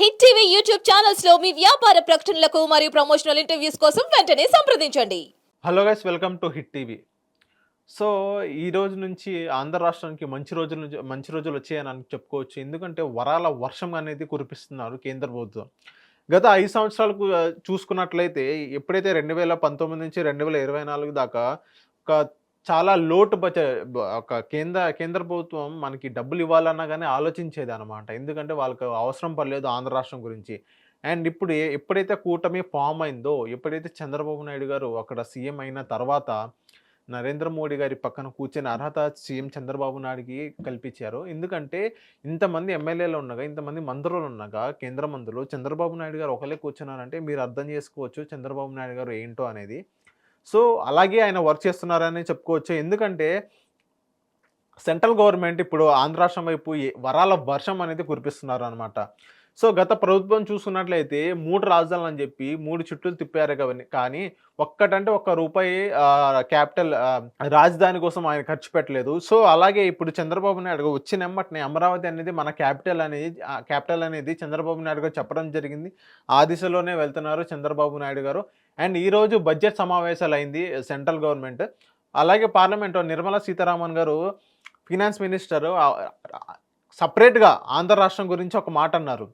Hit TV YouTube channels లో మీ వ్యాపార ప్రకటనలకు మరియు ప్రమోషనల్ ఇంటర్వ్యూస్ కోసం వెంటనే సంప్రదించండి. Hello guys, welcome to hit TV. So ఈ రోజు నుంచి ఆంధ్ర రాష్ట్రానికి మంచి రోజులు వచ్చాయని చెప్పుకోవచ్చు. ఎందుకంటే వరాల వర్షం అనేది కురిపిస్తున్నారు కేంద్ర ప్రభుత్వం. గత 5 సంవత్సరాలకు చూసుకున్నట్లయితే ఎప్పుడైతే 2019 నుంచి 2024 దాకా ఒక చాలా లోటు ఒక కేంద్ర ప్రభుత్వం మనకి డబ్బులు ఇవ్వాలన్నా గానీ ఆలోచించేదనమాట. ఎందుకంటే వాళ్ళకి అవసరం పడలేదు ఆంధ్ర రాష్ట్రం గురించి. అండ్ ఇప్పుడు ఎప్పుడైతే కూటమి ఫార్మ్ అయిందో, ఎప్పుడైతే చంద్రబాబు నాయుడు గారు అక్కడ సీఎం అయిన తర్వాత నరేంద్ర మోడీ గారి పక్కన కూర్చొని అర్హత సీఎం చంద్రబాబు నాయుడుకి కల్పించారు. ఎందుకంటే ఇంతమంది ఎమ్మెల్యేలు ఉండగా, ఇంతమంది మంత్రులు ఉండగా, కేంద్ర మంత్రులు చంద్రబాబు నాయుడు గారు ఒకళ్ళే కూర్చున్నారంటే మీరు అర్థం చేసుకోవచ్చు చంద్రబాబు నాయుడు గారు ఏంటో అనేది. సో అలాగే ఆయన వర్క్ చేస్తున్నారని చెప్పుకోవచ్చు. ఎందుకంటే సెంట్రల్ గవర్నమెంట్ ఇప్పుడు ఆంధ్ర రాష్ట్రం వైపు వరాల వర్షం అనేది కురిపిస్తున్నారనమాట. సో గత ప్రభుత్వం చూసుకున్నట్లయితే 3 రాజధానులు అని చెప్పి 3 చుట్టూ తిప్పారు కానీ ఒక్కటంటే ఒక్క రూపాయి క్యాపిటల్ రాజధాని కోసం ఆయన ఖర్చు పెట్టలేదు. సో అలాగే ఇప్పుడు చంద్రబాబు నాయుడు వచ్చిన ఎమ్మటనే అమరావతి అనేది మన క్యాపిటల్ అనేది చంద్రబాబు నాయుడు గారు చెప్పడం జరిగింది. ఆ దిశలోనే వెళ్తున్నారు చంద్రబాబు నాయుడు గారు. అండ్ ఈరోజు బడ్జెట్ సమావేశాలు అయింది సెంట్రల్ గవర్నమెంట్. అలాగే పార్లమెంట్లో నిర్మలా సీతారామన్ గారు ఫినాన్స్ మినిస్టర్ సపరేట్గా ఆంధ్ర రాష్ట్రం గురించి ఒక మాట అన్నారు.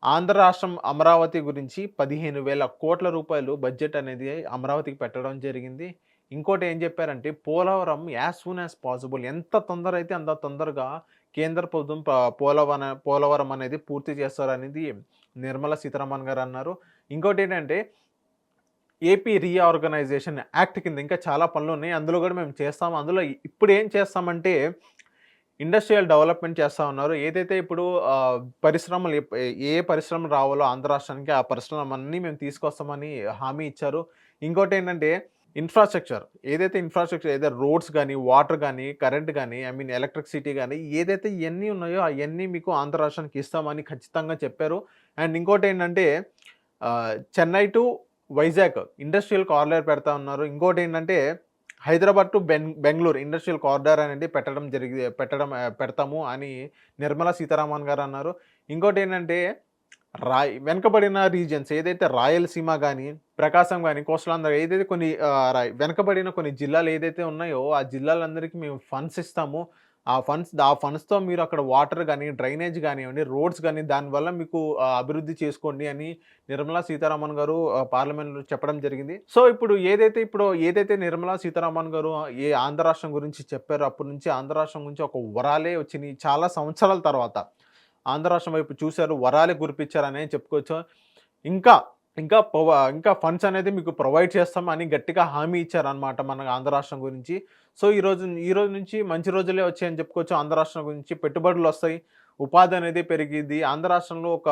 ఆంధ్ర రాష్ట్రం అమరావతి గురించి 15,000 కోట్ల రూపాయలు బడ్జెట్ అనేది అమరావతికి పెట్టడం జరిగింది. ఇంకోటి ఏం చెప్పారంటే Polavaram as soon as possible, ఎంత తొందర అయితే అంత తొందరగా కేంద్ర ప్రభుత్వం పోలవరం అనేది పూర్తి చేస్తారనేది నిర్మలా సీతారామన్ గారు అన్నారు. ఇంకోటి ఏంటంటే ఏపీ రీఆర్గనైజేషన్ యాక్ట్ కింద ఇంకా చాలా పనులు ఉన్నాయి, అందులో కూడా మేము చేస్తాము. అందులో ఇప్పుడు ఏం చేస్తామంటే ఇండస్ట్రియల్ డెవలప్మెంట్ చేస్తూ ఉన్నారు. ఏదైతే ఇప్పుడు పరిశ్రమలు ఏ పరిశ్రమలు రావాలో ఆంధ్ర రాష్ట్రానికి ఆ పరిశ్రమలన్నీ మేము తీసుకొస్తామని హామీ ఇచ్చారు. ఇంకోటి ఏంటంటే ఇన్ఫ్రాస్ట్రక్చర్, ఏదైతే రోడ్స్ కానీ, వాటర్ కానీ, కరెంట్ కానీ, ఎలక్ట్రిసిటీ కానీ, ఏదైతే ఇవన్నీ ఉన్నాయో అవన్నీ మీకు ఆంధ్ర రాష్ట్రానికి ఇస్తామని ఖచ్చితంగా చెప్పారు. అండ్ ఇంకోటి ఏంటంటే Chennai to Vizag industrial corridor పెడతా ఉన్నారు. ఇంకోటి ఏంటంటే Hyderabad to Bengaluru industrial corridor అనేది పెడతాము అని నిర్మలా సీతారామన్ గారు అన్నారు. ఇంకోటి ఏంటంటే వెనకబడిన రీజియన్స్ ఏదైతే రాయలసీమ కానీ, ప్రకాశం కానీ, కోస్టలాంధ్ర ఏదైతే కొన్ని వెనకబడిన కొన్ని జిల్లాలు ఏదైతే ఉన్నాయో ఆ జిల్లాలందరికీ మేము ఫండ్స్ ఇస్తాము. ఆ ఫండ్స్తో మీరు అక్కడ వాటర్ కానీ, డ్రైనేజ్ కానివ్వండి, రోడ్స్ కానీ, దానివల్ల మీకు అభివృద్ధి చేసుకోండి అని నిర్మలా సీతారామన్ గారు పార్లమెంట్లో చెప్పడం జరిగింది. సో ఇప్పుడు ఏదైతే నిర్మలా సీతారామన్ గారు ఆంధ్ర రాష్ట్రం గురించి చెప్పారో అప్పటి నుంచి ఆంధ్ర రాష్ట్రం గురించి ఒక వరాలే వచ్చినాయి. చాలా సంవత్సరాల తర్వాత ఆంధ్ర రాష్ట్రం వైపు చూశారు, వరాలే కురిపించారనే చెప్పుకోవచ్చు. ఇంకా ఫండ్స్ అనేది మీకు ప్రొవైడ్ చేస్తామని గట్టిగా హామీ ఇచ్చారనమాట మన ఆంధ్ర రాష్ట్రం గురించి. సో ఈ రోజు నుంచి మంచి రోజులే వచ్చాయని చెప్పుకోవచ్చు. ఆంధ్ర రాష్ట్రం గురించి పెట్టుబడులు వస్తాయి, ఉపాధి అనేది పెరిగిద్ది. ఆంధ్ర రాష్ట్రంలో ఒక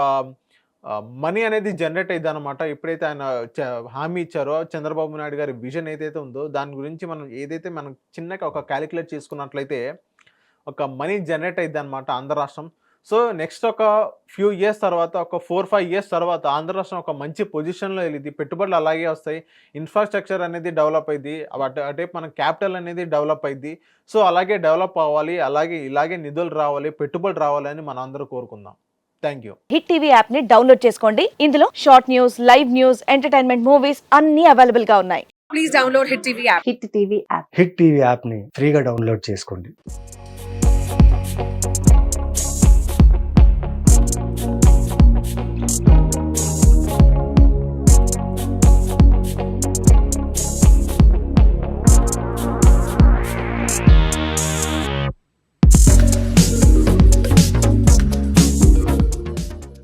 మనీ అనేది జనరేట్ అయ్యిద్ది అనమాట. ఎప్పుడైతే ఆయన హామీ ఇచ్చారో చంద్రబాబు నాయుడు గారి విజన్ ఏదైతే ఉందో దాని గురించి మనం చిన్నగా ఒక క్యాలిక్యులేట్ చేసుకున్నట్లయితే ఒక మనీ జనరేట్ అయ్యిద్ది అనమాట ఆంధ్ర రాష్ట్రం. సో నెక్స్ట్ ఒక ఫ్యూ ఇయర్స్ తర్వాత, ఒక 4-5 ఇయర్స్ తర్వాత ఆంధ్ర రాష్ట్రం ఒక మంచి పొజిషన్లో వెళ్ళింది. పెట్టుబడులు అలాగే వస్తాయి, ఇన్ఫ్రాస్ట్రక్చర్ అనేది డెవలప్ అయ్యింది, అటే మన క్యాపిటల్ అనేది డెవలప్ అయ్యింది. సో అలాగే డెవలప్ అవ్వాలి, ఇలాగే నిధులు రావాలి, పెట్టుబడులు రావాలి అని మనం అందరూ కోరుకుందాం. Thank you. Hit TV app ని డౌన్లోడ్ చేసుకోండి. ఇందులో short news, live news, entertainment movies అన్ని అవైలబుల్ గా ఉన్నాయి. Please download Hit TV app. Hit TV app hit TV యాప్ని ఫ్రీగా డౌన్లోడ్ చేసుకోండి.